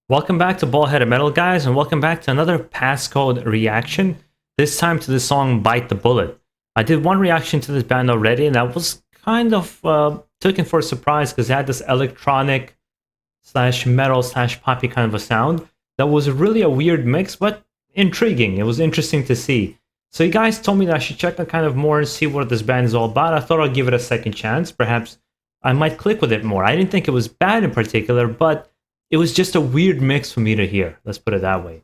Welcome back to BaldHeaded Metal, guys, and welcome back to another passcode reaction. This time to the song Bite the Bullet. I did one reaction to this band already, and that was kind of taken for a surprise because it had this electronic slash metal slash poppy kind of a sound. That was really a weird mix, but intriguing. It was interesting to see. So you guys told me that I should check out kind of more and see what this band is all about. I thought I'd give it a second chance. Perhaps I might click with it more. I didn't think it was bad in particular, but it was just a weird mix for me to hear. Let's put it that way.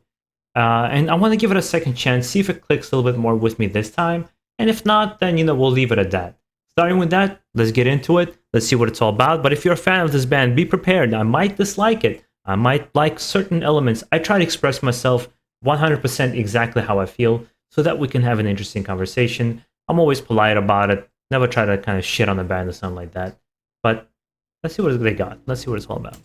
And I want to give it a second chance, see if it clicks a little bit more with me this time. And if not, then, we'll leave it at that. Starting with that, let's get into it. Let's see what it's all about. But if you're a fan of this band, be prepared. I might dislike it. I might like certain elements. I try to express myself 100% exactly how I feel so that we can have an interesting conversation. I'm always polite about it. Never try to kind of shit on the band or something like that. But let's see what they got. Let's see what it's all about.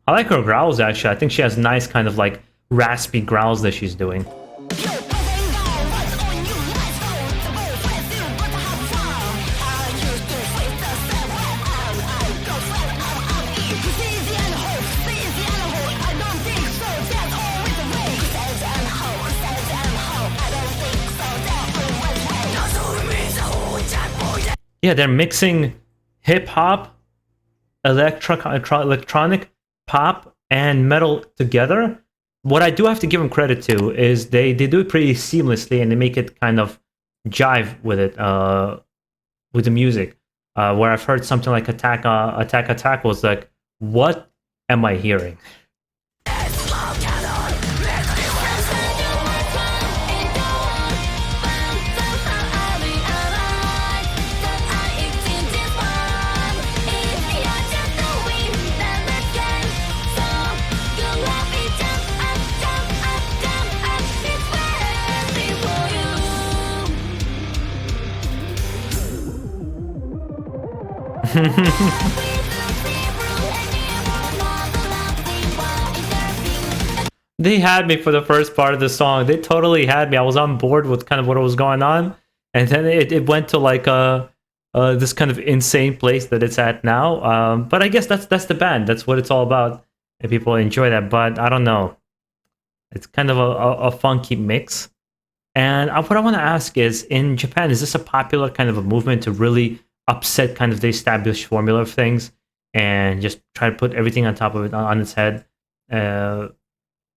I like her growls, actually. I think she has nice kind of like raspy growls that she's doing. Yeah, they're mixing hip-hop, electronic, pop, and metal together. What I do have to give them credit to is they do it pretty seamlessly, and they make it kind of jive with it, with the music. Where I've heard something like Attack was like, what am I hearing? They had me for the first part of the song. They totally had me. I was on board with kind of what was going on, and then it went to like this kind of insane place that it's at now. But I guess that's the band. That's what it's all about, and people enjoy that. But I don't know. It's kind of a funky mix. And what I want to ask is, in Japan, is this a popular kind of a movement to really upset kind of the established formula of things and just try to put everything on top of it on its head?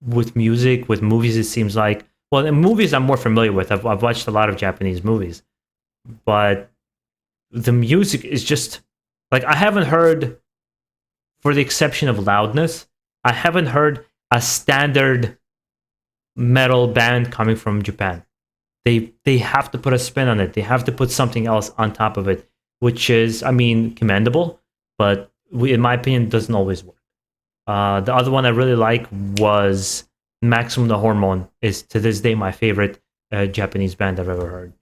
With music, with movies, it seems like, well, in movies I'm more familiar with. I've watched a lot of Japanese movies, but the music is just like, I haven't heard, for the exception of loudness, I haven't heard a standard metal band coming from Japan. They have to put a spin on it. They have to put something else on top of it, which is, I mean, commendable, but in my opinion, doesn't always work. The other one I really like was Maximum the Hormone. Is to this day my favorite Japanese band I've ever heard.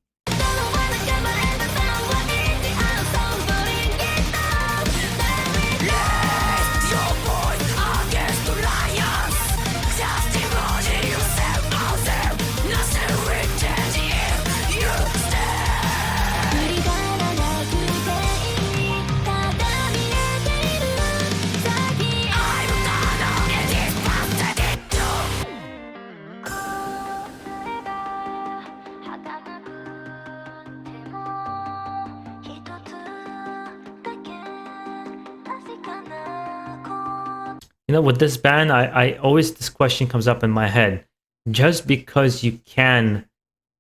With this band, I always, this question comes up in my head. Just because you can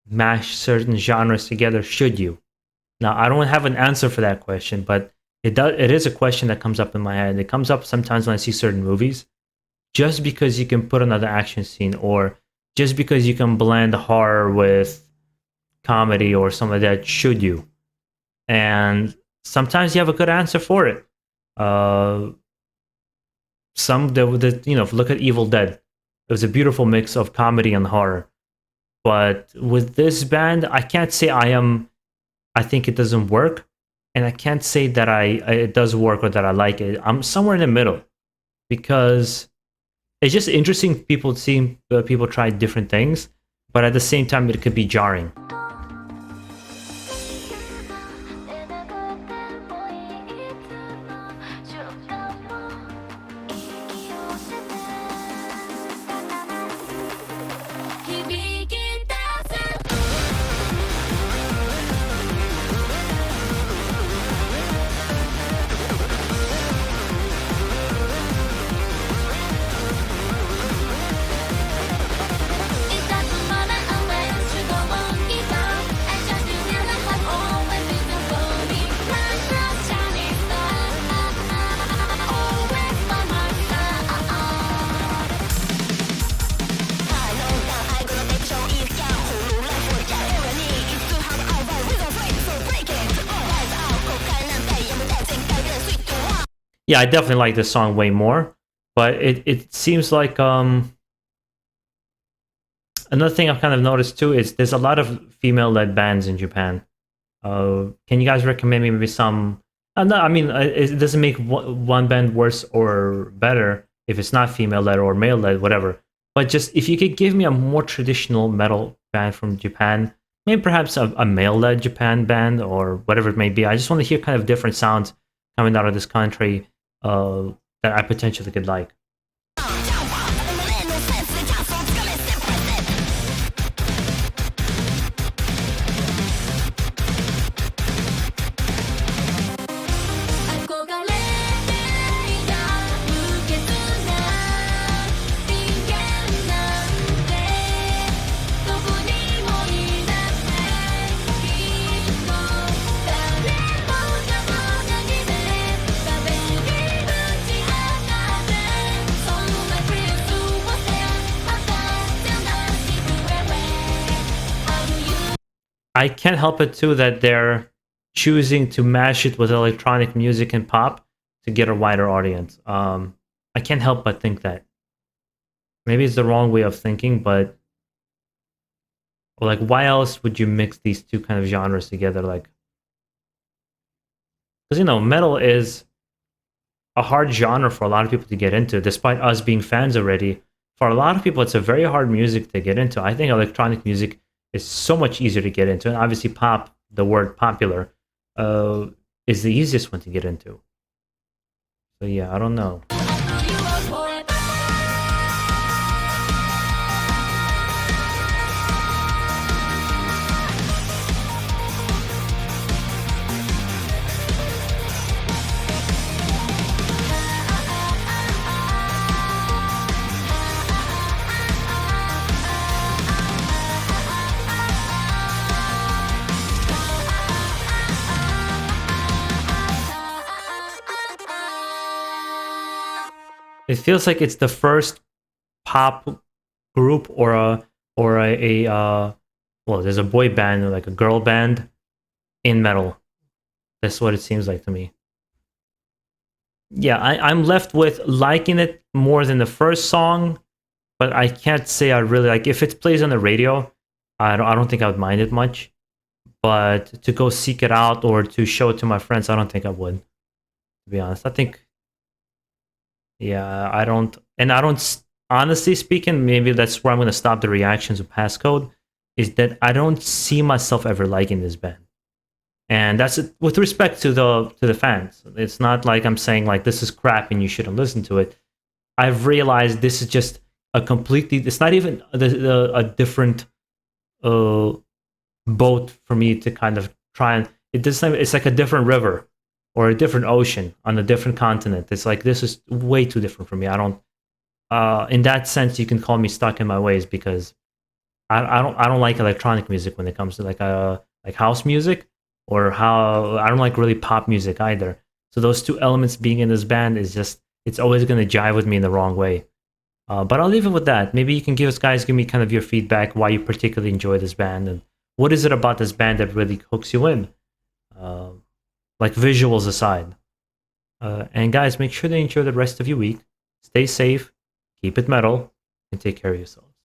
mash certain genres together, should you? Now, I don't have an answer for that question, but it is a question that comes up in my head. It comes up sometimes when I see certain movies. Just because you can put another action scene, or just because you can blend horror with comedy or something like that, should you? And sometimes you have a good answer for it. Some that look at Evil Dead. It was a beautiful mix of comedy and horror. But with this band, I can't say I think it doesn't work, and I can't say that it does work or that I like it. I'm somewhere in the middle because it's just interesting people seeing people try different things, but at the same time it could be jarring. Yeah, I definitely like this song way more, but it seems like another thing I've kind of noticed too is there's a lot of female-led bands in Japan. Can you guys recommend me maybe some? No, I mean it doesn't make one band worse or better if it's not female-led or male-led, whatever. But just if you could give me a more traditional metal band from Japan, maybe perhaps a male-led Japan band or whatever it may be. I just want to hear kind of different sounds coming out of this country that I potentially could like. I can't help it too that they're choosing to mash it with electronic music and pop to get a wider audience. I can't help but think that. Maybe it's the wrong way of thinking, but like, why else would you mix these two kind of genres together? Like, because metal is a hard genre for a lot of people to get into, despite us being fans already. For a lot of people, it's a very hard music to get into. I think electronic music is so much easier to get into, and obviously pop, the word popular, is the easiest one to get into. So yeah, I don't know. It feels like it's the first pop group or a well, there's a boy band or like a girl band in metal. That's what it seems like to me. Yeah, I'm left with liking it more than the first song, but I can't say I really like. If it plays on the radio, I don't think I would mind it much. But to go seek it out or to show it to my friends, I don't think I would. To be honest, I think. Yeah, I don't, honestly speaking, maybe that's where I'm going to stop the reactions of Passcode, is that I don't see myself ever liking this band. And that's with respect to the fans. It's not like I'm saying like this is crap and you shouldn't listen to it. I've realized this is just a completely, it's not even a different boat for me to kind of try and, it's like a different river or a different ocean on a different continent. It's like, this is way too different for me. I don't, in that sense, you can call me stuck in my ways because I don't like electronic music when it comes to like house music, or how I don't like really pop music either. So those two elements being in this band is just, it's always going to jive with me in the wrong way. But I'll leave it with that. Maybe you can give me kind of your feedback, why you particularly enjoy this band, and what is it about this band that really hooks you in? Like visuals aside. And guys, make sure to enjoy the rest of your week. Stay safe, keep it metal, and take care of yourself.